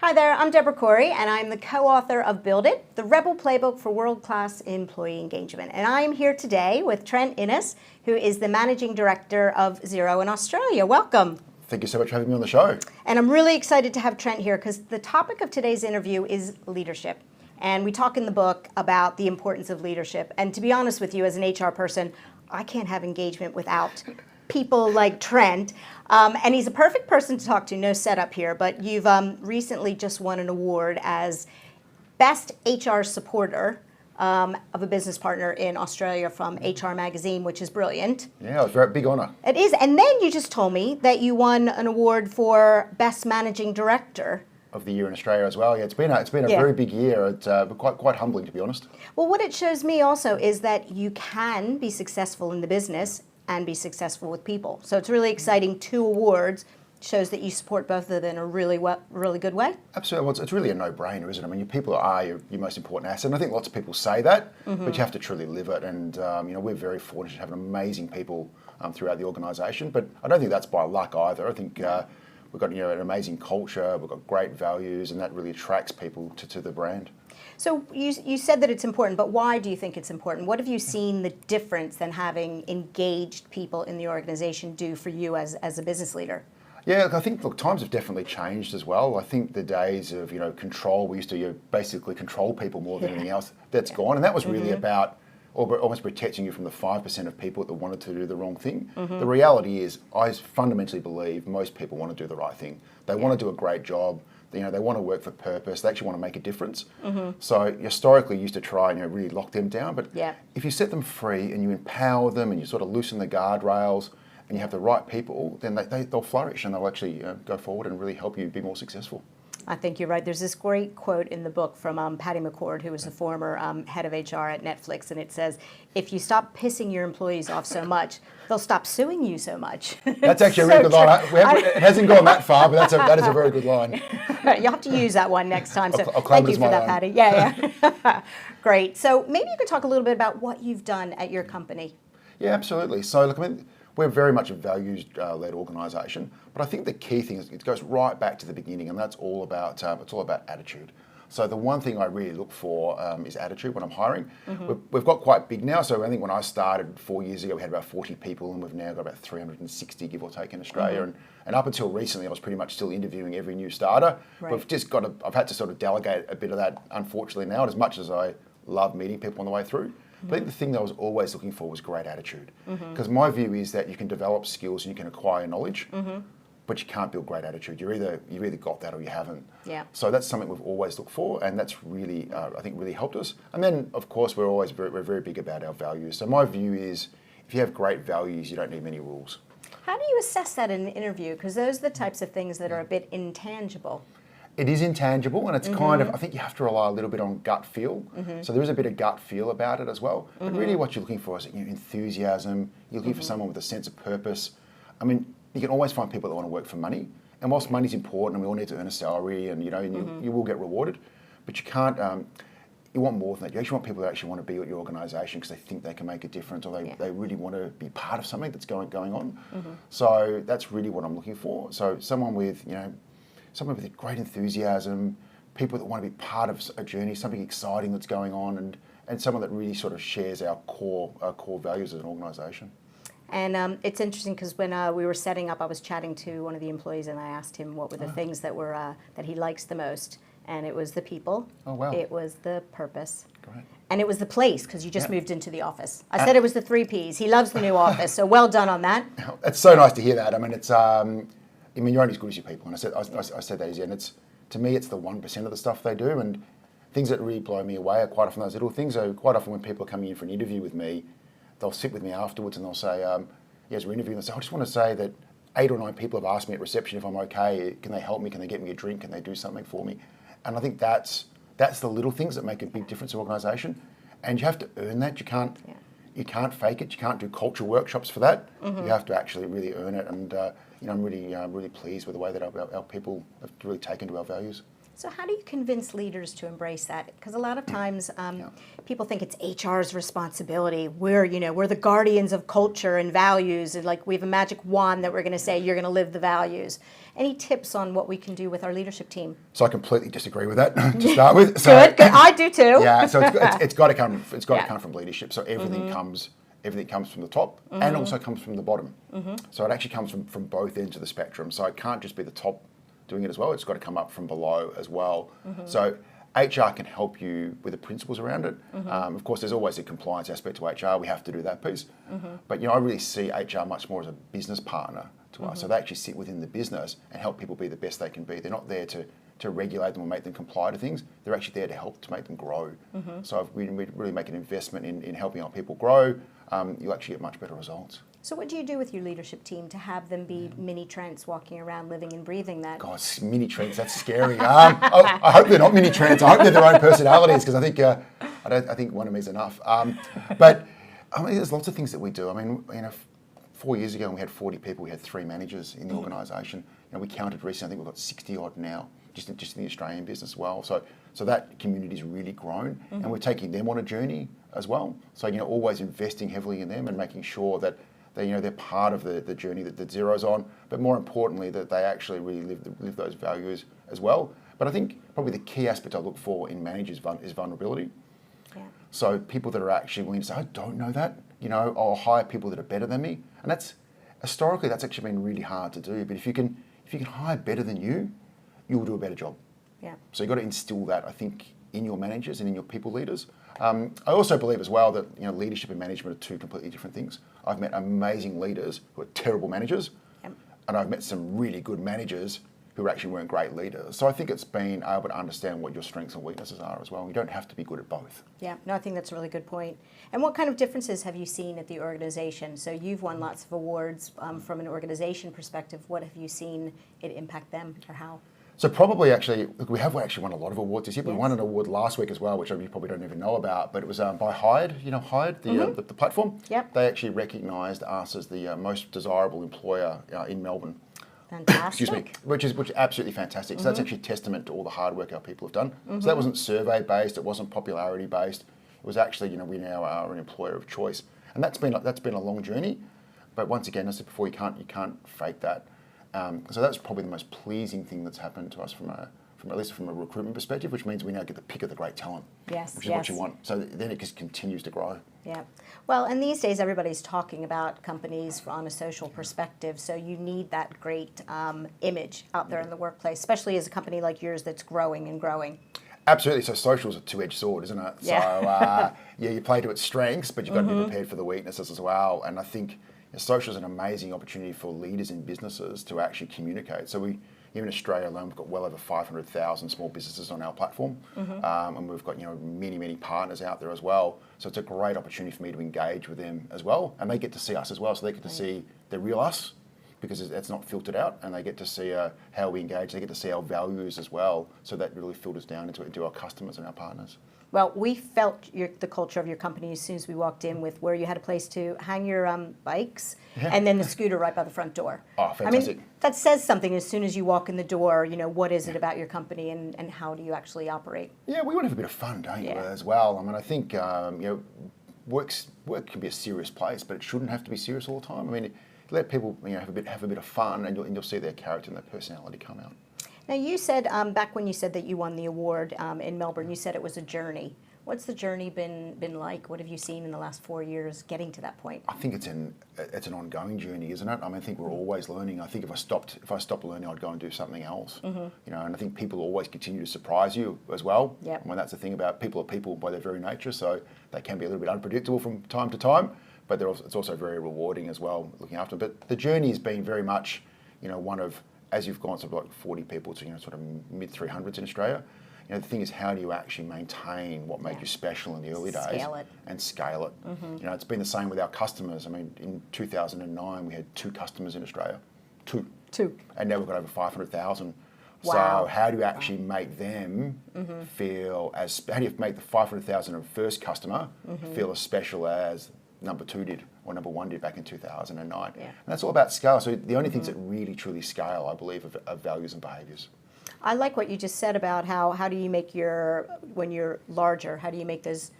Hi there, I'm Debra Corey, and I'm the co-author of Build It, the Rebel Playbook for World-Class Employee Engagement. And I am here today with Trent, who is the Managing Director of Xero in Australia. Welcome. Thank you so much for having me on the show. And I'm really excited to have Trent here because the topic of today's interview is leadership. And we talk in the book about the importance of leadership. And to be honest with you, as an HR person, I can't have engagement without people like Trent. And he's a perfect person to talk to, no setup here, but you've recently just won an award as Best HR Supporter of a Business Partner in Australia from HR Magazine, which is brilliant. Yeah, it was a very big honour. It is. And then you just told me that you won an award for Best Managing Director Of the year in Australia as well. Yeah, it's been a very big year. It's quite humbling, to be honest. Well, what it shows me also is that you can be successful in the business and be successful with people. So it's really exciting. 2 awards shows that you support both of them in a really good way. Absolutely. Well, it's really a no-brainer, isn't it? I mean, your people are your most important asset. And I think lots of people say that, but you have to truly live it. And we're very fortunate to have amazing people throughout the organisation. But I don't think that's by luck either. I think we've got an amazing culture. We've got great values, and that really attracts people to the brand. So you said that it's important, but why do you think it's important? What have you seen the difference than having engaged people in the organization do for you as a business leader? Yeah, I think, times have definitely changed as well. I think the days of, control, we used to basically control people more than anything else, that's gone. And that was really about almost protecting you from the 5% of people that wanted to do the wrong thing. The reality is, I fundamentally believe most people want to do the right thing. They want to do a great job. They want to work for purpose. They actually want to make a difference. So historically, you used to try and really lock them down. But if you set them free and you empower them and you sort of loosen the guardrails and you have the right people, then they'll flourish and they'll actually go forward and really help you be more successful. I think you're right. There's this great quote in the book from Patty McCord, who was the former head of HR at Netflix, and it says, if you stop pissing your employees off so much, they'll stop suing you so much. That's actually a really good line. It hasn't gone that far, but that is a very good line. You'll have to use that one next time. So I'll claim thank you for that, own. Patty. Yeah. Great. So maybe you could talk a little bit about what you've done at your company. Yeah, absolutely. So look, we're very much a values-led organisation, but I think the key thing is it goes right back to the beginning, and that's all about attitude. So the one thing I really look for is attitude when I'm hiring. We've got quite big now, so I think when I started 4 years ago, we had about 40 people, and we've now got about 360, give or take, in Australia. And up until recently, I was pretty much still interviewing every new starter. Right. I've had to sort of delegate a bit of that, unfortunately, now, as much as I love meeting people on the way through. But I think the thing that I was always looking for was great attitude. Because my view is that you can develop skills and you can acquire knowledge, but you can't build great attitude. You've either got that or you haven't. Yeah. So that's something we've always looked for, and that's really, I think, really helped us. And then, of course, we're very big about our values. So my view is, if you have great values, you don't need many rules. How do you assess that in an interview? Because those are the types of things that are a bit intangible. It is intangible, and it's kind of, I think you have to rely a little bit on gut feel. So there is a bit of gut feel about it as well. But really what you're looking for is enthusiasm. You're looking for someone with a sense of purpose. I mean, you can always find people that want to work for money. And whilst money's important and we all need to earn a salary and, you will get rewarded, but you can't, you want more than that. You actually want people that actually want to be at your organisation because they think they can make a difference, or they really want to be part of something that's going on. So that's really what I'm looking for. So someone with great enthusiasm, people that want to be part of a journey, something exciting that's going on, and someone that really sort of shares our core values as an organisation. And it's interesting because when we were setting up, I was chatting to one of the employees and I asked him what were the things that were that he likes the most. And it was the people. Oh, wow. It was the purpose. Great. And it was the place, because you just moved into the office. I said it was the 3 Ps. He loves the new office, so well done on that. It's so nice to hear that. I mean, you're only as good as your people. And I said that earlier, and to me, it's the 1% of the stuff they do. And things that really blow me away are quite often those little things. So quite often when people are coming in for an interview with me, they'll sit with me afterwards and they'll say, as we're interviewing, they'll say, I just want to say that 8 or 9 people have asked me at reception if I'm okay. Can they help me? Can they get me a drink? Can they do something for me? And I think that's the little things that make a big difference in an organisation. And you have to earn that. You can't fake it. You can't do culture workshops for that. You have to actually really earn it. And I'm really pleased with the way that our people have really taken to our values. So how do you convince leaders to embrace that? Because a lot of times people think it's HR's responsibility. We're the guardians of culture and values, and like we have a magic wand that we're going to say you're going to live the values. Any tips on what we can do with our leadership team? So I completely disagree with that to start with. So, good. I do too. Yeah. So it's got to come. It's got to come from leadership. So everything comes from the top and also comes from the bottom. So it actually comes from both ends of the spectrum. So it can't just be the top doing it as well. It's got to come up from below as well. So HR can help you with the principles around it. Of course, there's always a compliance aspect to HR. We have to do that piece. But I really see HR much more as a business partner to us. So they actually sit within the business and help people be the best they can be. They're not there to regulate them or make them comply to things. They're actually there to help to make them grow. So if we really make an investment in helping our people grow, you'll actually get much better results. So what do you do with your leadership team to have them be mini Trents walking around living and breathing that? God, mini Trents, that's scary. I hope they're not mini Trents. I hope they're their own personalities, because I think one of me is enough. But I mean, there's lots of things that we do. I mean, 4 years ago when we had 40 people, we had 3 managers in the organisation. We counted recently, I think we've got 60 odd now, just in the Australian business as well. So that community's really grown, and we're taking them on a journey as well. So always investing heavily in them and making sure that they're part of the journey that Xero's on, but more importantly that they actually really live those values as well. But I think probably the key aspect I look for in managers is vulnerability. Yeah. So people that are actually willing to say, I don't know that, I'll hire people that are better than me, and that's historically that's actually been really hard to do. But if you can hire better than you, you'll do a better job. Yeah. So you've got to instill that, I think, in your managers and in your people leaders. I also believe as well that leadership and management are 2 completely different things. I've met amazing leaders who are terrible managers, and I've met some really good managers who actually weren't great leaders. So I think it's being able to understand what your strengths and weaknesses are as well. You don't have to be good at both. Yeah, no, I think that's a really good point. And what kind of differences have you seen at the organization? So you've won lots of awards from an organization perspective. What have you seen it impact them, or how? So probably actually, we have actually won a lot of awards this year. Yes. We won an award last week as well, which you probably don't even know about, but it was by Hired, Hired, the platform. Yep. They actually recognised us as the most desirable employer in Melbourne. Fantastic. Excuse me, which is absolutely fantastic. So that's actually testament to all the hard work our people have done. So that wasn't survey-based, it wasn't popularity-based. It was actually, we now are an employer of choice. And that's been a long journey, but once again, as I said before, you can't fake that. So that's probably the most pleasing thing that's happened to us from at least from a recruitment perspective, which means we now get the pick of the great talent. Yes, which is what you want. So then it just continues to grow. Yeah. Well, and these days everybody's talking about companies on a social perspective, so you need that great image out there in the workplace, especially as a company like yours that's growing and growing. Absolutely. So social's a 2-edged sword, isn't it? Yeah. So you play to its strengths, but you've got to be prepared for the weaknesses as well. And I think social is an amazing opportunity for leaders in businesses to actually communicate. So here in Australia alone, we've got well over 500,000 small businesses on our platform, and we've got many partners out there as well. So it's a great opportunity for me to engage with them as well, and they get to see us as well. So they get to see the real us, because it's not filtered out, and they get to see how we engage. They get to see our values as well. So that really filters down into our customers and our partners. Well, we felt the culture of your company as soon as we walked in, with where you had a place to hang your bikes, and then the scooter right by the front door. Oh, fantastic. I mean, that says something as soon as you walk in the door, what is it about your company, and how do you actually operate? Yeah, we want to have a bit of fun, don't you, as well? I mean, I think, work can be a serious place, but it shouldn't have to be serious all the time. I mean, let people have a bit of fun, and you'll see their character and their personality come out. Now, you said, back when you said that you won the award in Melbourne, you said it was a journey. What's the journey been like? What have you seen in the last 4 years getting to that point? I think it's an ongoing journey, isn't it? I mean, I think we're always learning. I think if I stopped learning, I'd go and do something else. And I think people always continue to surprise you as well. Yep. I mean, that's the thing about people are people by their very nature, so they can be a little bit unpredictable from time to time, but it's also very rewarding as well, looking after them. But the journey has been very much, one of, as you've gone from like 40 people to sort of mid 300s in Australia, the thing is, how do you actually maintain what made you special in the early days and scale it? It's been the same with our customers. I mean, in 2009 we had 2 customers in Australia, two, and now we've got over 500,000. Wow. So how do you actually make them feel how do you make the 500,000 of first customer feel as special as number 2 did, or number 1 did back in 2009. And that's all about scale. So the only things that really truly scale, I believe, are values and behaviours. I like what you just said about how do you make when you're larger, how do you make those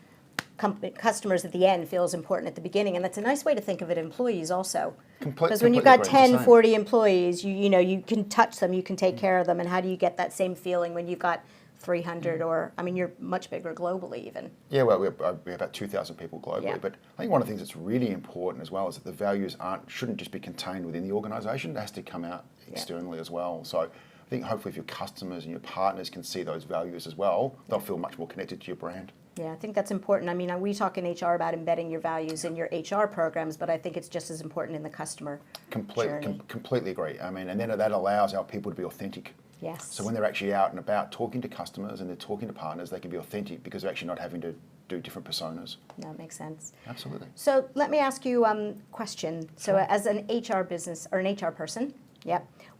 customers at the end feel as important at the beginning? And that's a nice way to think of it, employees also. Because when you've got 10, 40 employees, you can touch them, you can take care of them, and how do you get that same feeling when you've got 300 or, I mean, you're much bigger globally even. Yeah, well, we have about 2,000 people globally, Yeah. but I think one of the things that's really important as well is that the values shouldn't just be contained within the organisation, it has to come out externally as well. So I think hopefully if your customers and your partners can see those values as well, they'll feel much more connected to your brand. Yeah, I think that's important. I mean, we talk in HR about embedding your values in your HR programs, but I think it's just as important in the customer journey. Completely agree. I mean, and then that allows our people to be authentic. Yes. So when they're actually out and about talking to customers and they're talking to partners, they can be authentic because they're actually not having to do different personas. That makes sense. Absolutely. So let me ask you a question. So Sure. as an HR business or an HR person,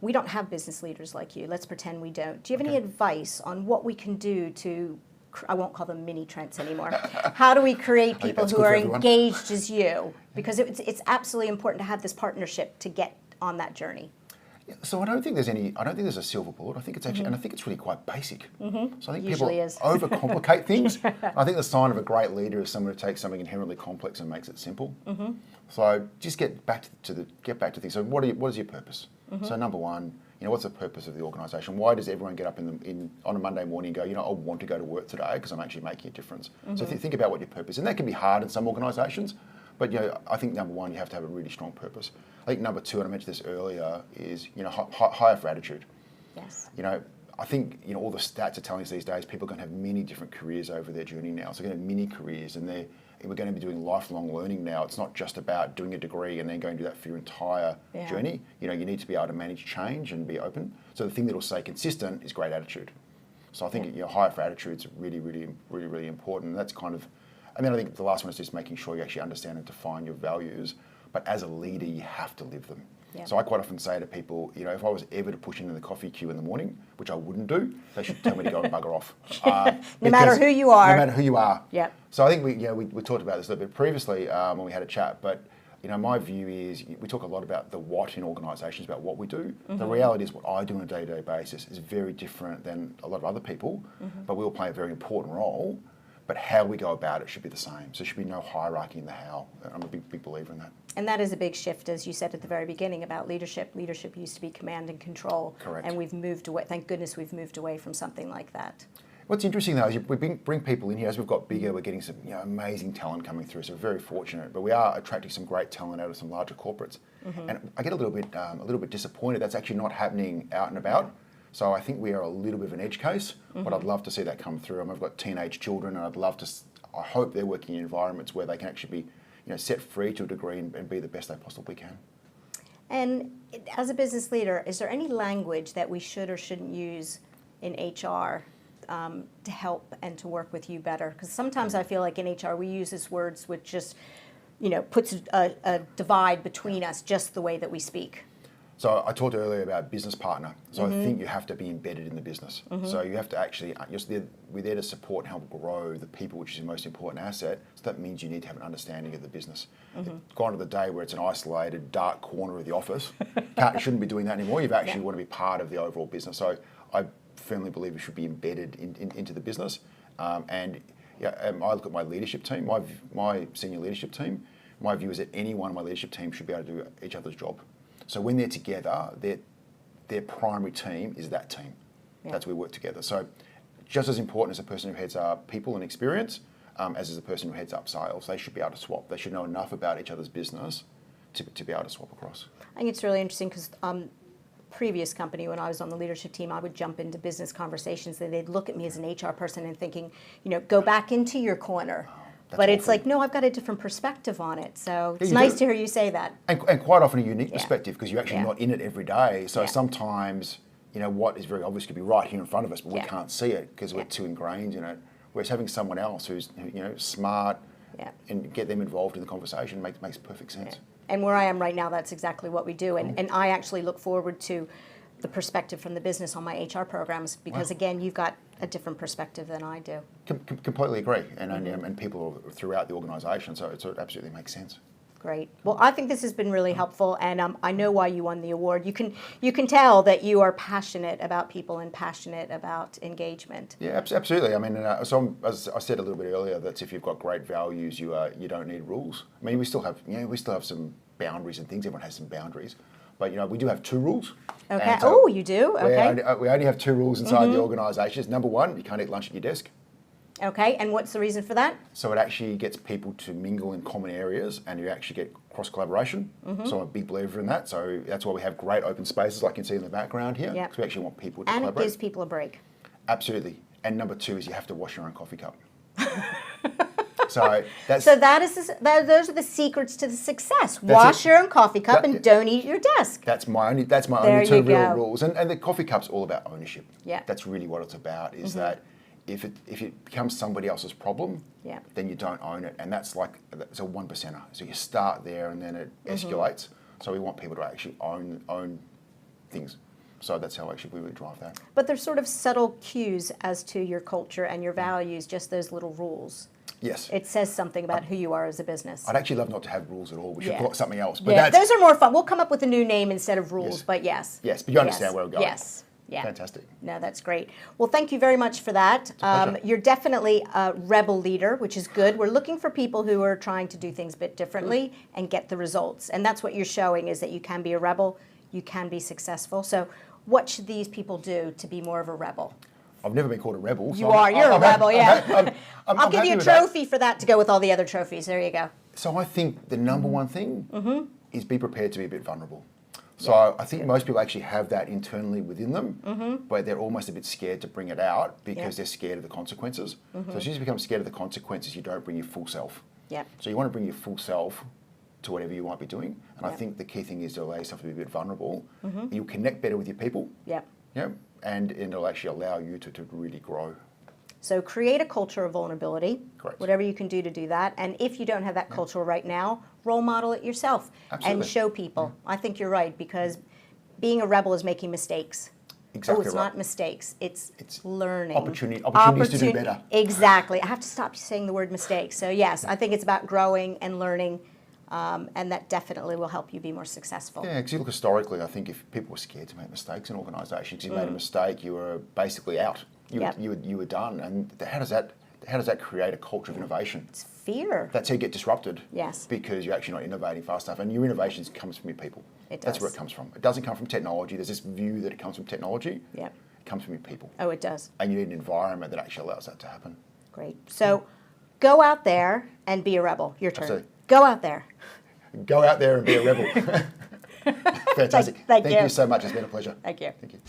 we don't have business leaders like you. Let's pretend we don't. Do you have any advice on what we can do to, I won't call them mini Trents anymore. How do we create people who are engaged as you? Because it's absolutely important to have this partnership to get on that journey. So I don't think there's a silver bullet. I think it's actually, and I think it's really quite basic. So I think people overcomplicate things. I think the sign of a great leader is someone who takes something inherently complex and makes it simple. So just get back to things. So what is your purpose? So number one, what's the purpose of the organisation? Why does everyone get up on a Monday morning and go, I want to go to work today because I'm actually making a difference? So think about what your purpose is. And that can be hard in some organisations, but I think number one, you have to have a really strong purpose. I think number two, and I mentioned this earlier, is hire for attitude. Yes. I think all the stats are telling us these days people are going to have many different careers over their journey now. So they're going to have many careers, and we're going to be doing lifelong learning now. It's not just about doing a degree and then going to do that for your entire journey. You need to be able to manage change and be open. So the thing that will stay consistent is great attitude. So I think hire for attitude is really, really, really, really important. And that's kind of, and then I think the last one is just making sure you actually understand and define your values. But as a leader, you have to live them. Yeah. So I quite often say to people, if I was ever to push into the coffee queue in the morning, which I wouldn't do, they should tell me to go and bugger off. No matter who you are. No matter who you are. Yeah. So I think we talked about this a little bit previously when we had a chat, but my view is we talk a lot about the what in organisations, about what we do. The reality is what I do on a day-to-day basis is very different than a lot of other people, but we all play a very important role. But how we go about it should be the same. So there should be no hierarchy in the how. I'm a big believer in that. And that is a big shift, as you said at the very beginning, about leadership. Leadership used to be command and control. Correct. And we've moved away. Thank goodness we've moved away from something like that. What's interesting, though, is we bring people in here. As we've got bigger, we're getting some amazing talent coming through. So we're very fortunate. But we are attracting some great talent out of some larger corporates. And I get a little bit disappointed that's actually not happening out and about. So I think we are a little bit of an edge case, but I'd love to see that come through. I've got teenage children, and I hope they're working in environments where they can actually be, set free to a degree and be the best they possibly can. And as a business leader, is there any language that we should or shouldn't use in HR to help and to work with you better? Because sometimes I feel like in HR we use these words which just, puts a divide between us just the way that we speak. So I talked earlier about business partner. So I think you have to be embedded in the business. So you have to actually, we're there to support and help grow the people, which is the most important asset. So that means you need to have an understanding of the business. It's gone to the day where it's an isolated, dark corner of the office. You shouldn't be doing that anymore. You actually want to be part of the overall business. So I firmly believe you should be embedded into the business. And I look at my leadership team, my senior leadership team. My view is that any one of my leadership team should be able to do each other's job. So when they're together, their primary team is that team. Yeah. That's where we work together. So just as important as a person who heads up people and experience, as is the person who heads up sales, they should be able to swap. They should know enough about each other's business to be able to swap across. I think it's really interesting because previous company, when I was on the leadership team, I would jump into business conversations and they'd look at me as an HR person and thinking, go back into your corner. But it's like, no, I've got a different perspective on it. So it's nice to hear you say that. And quite often a unique perspective because you're actually not in it every day. So sometimes, what is very obvious could be right here in front of us, but we can't see it because we're too ingrained in it. Whereas having someone else who's, smart and get them involved in the conversation makes perfect sense. And where I am right now, that's exactly what we do. And I actually look forward to the perspective from the business on my HR programs because, again, you've got a different perspective than I do. Completely agree. And people throughout the organisation, so it absolutely makes sense. Great. Well, I think this has been really helpful, and I know why you won the award. You can tell that you are passionate about people and passionate about engagement. Yeah, absolutely. I mean, as I said a little bit earlier, that's if you've got great values, you don't need rules. I mean, we still have some boundaries and things. Everyone has some boundaries, but we do have 2 rules. Okay. So you do. Okay. We only have 2 rules inside the organisation. Number 1, you can't eat lunch at your desk. Okay, and what's the reason for that? So it actually gets people to mingle in common areas, and you actually get cross-collaboration. So I'm a big believer in that. So that's why we have great open spaces like you can see in the background here, because we actually want people to collaborate. And it gives people a break. Absolutely. And number 2 is you have to wash your own coffee cup. So those are the secrets to the success. Wash your own coffee cup and don't eat at your desk. That's my only 2 real rules. And the coffee cup's all about ownership. Yeah. That's really what it's about, is that if it becomes somebody else's problem, then you don't own it. And that's a 1%er. So you start there and then it escalates. So we want people to actually own things. So that's how actually we really drive that. But there's sort of subtle cues as to your culture and your values, just those little rules. Yes. It says something about who you are as a business. I'd actually love not to have rules at all. We should call it something else. But those are more fun. We'll come up with a new name instead of rules, but yes. Yes, but you understand where we're going. Yes. Yeah. Fantastic. No, that's great. Well, thank you very much for that. You're definitely a rebel leader, which is good. We're looking for people who are trying to do things a bit differently and get the results. And that's what you're showing, is that you can be a rebel, you can be successful. So what should these people do to be more of a rebel? I've never been called a rebel. You're a rebel, yeah. I'll give you a trophy for that to go with all the other trophies. There you go. So I think the number one thing is be prepared to be a bit vulnerable. So I think most people actually have that internally within them, but they're almost a bit scared to bring it out because they're scared of the consequences. So as soon as you become scared of the consequences, you don't bring your full self. So you want to bring your full self to whatever you might be doing. And I think the key thing is to allow yourself to be a bit vulnerable. You'll connect better with your people. And it'll actually allow you to really grow. So create a culture of vulnerability, Correct. Whatever you can do to do that. And if you don't have that culture right now, role model it yourself and show people. I think you're right, because being a rebel is making mistakes. Exactly it's not mistakes, it's learning. Opportunities to do better. Exactly. I have to stop saying the word mistakes. So yes, I think it's about growing and learning, and that definitely will help you be more successful. Yeah, because you look historically, I think if people were scared to make mistakes in organisations, you made a mistake, you were basically out. You were done. And how does that create a culture of innovation? It's fear. That's how you get disrupted. Yes. Because you're actually not innovating fast enough. And your innovations comes from your people. It does. That's where it comes from. It doesn't come from technology. There's this view that it comes from technology. Yep. It comes from your people. Oh, it does. And you need an environment that actually allows that to happen. Great. So go out there and be a rebel. Your turn. Absolutely. Go out there. Go out there and be a rebel. Fantastic. Thank you. Thank you so much. It's been a pleasure. Thank you. Thank you.